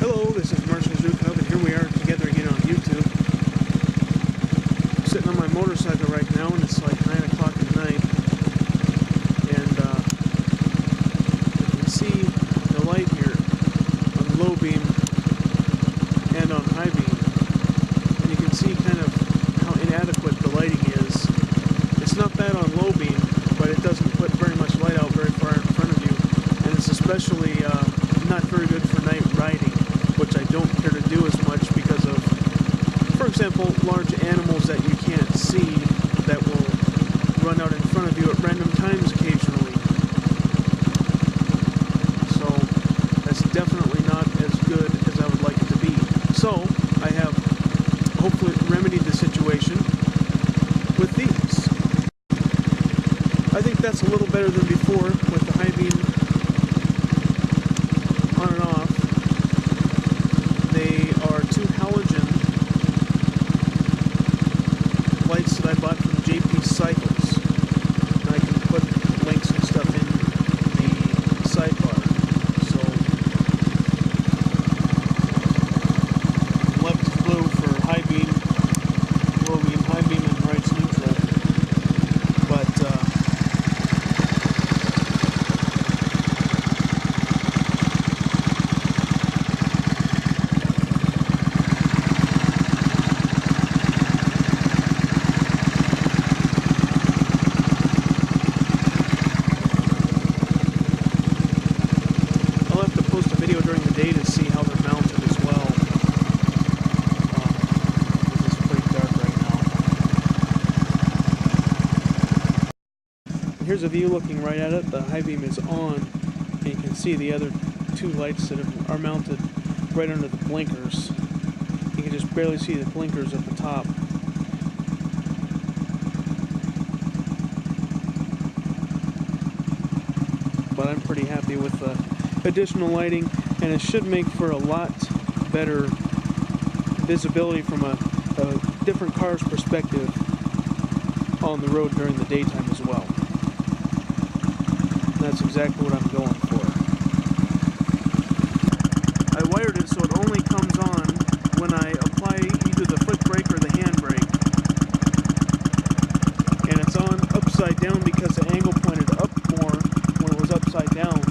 Hello, this is Suzuki, and here we are together again on YouTube. I'm sitting on my motorcycle right now, and it's like 9 o'clock at night. And you can see the light here on low beam and on high beam. And you can see kind of how inadequate the lighting is. It's not bad on low beam, but it doesn't put very much light out very far in front of you. And it's especially not very good for night riding, which I don't care to do as much because of, for example, large animals that you can't see that will run out in front of you at random times occasionally. So that's definitely not as good as I would like it to be. So I have hopefully remedied the situation with these. I think that's a little better than before with the high beam on and off. They are two halogen lights that I bought from JP Cycles. And I can put links and stuff in the sidebar. So left is blue for high beam, low beam, high beam, and right's neutral. But I'll have to post a video during the day to see how they're mounted as well. It's pretty dark right now. And here's a view looking right at it. The high beam is on, and you can see the other two lights that are mounted right under the blinkers. You can just barely see the blinkers at the top. But I'm pretty happy with the additional lighting, and it should make for a lot better visibility from a different car's perspective on the road during the daytime as well. And that's exactly what I'm going for. I wired it so it only comes on when I apply either the foot brake or the hand brake. And it's on upside down because the angle pointed up more when it was upside down.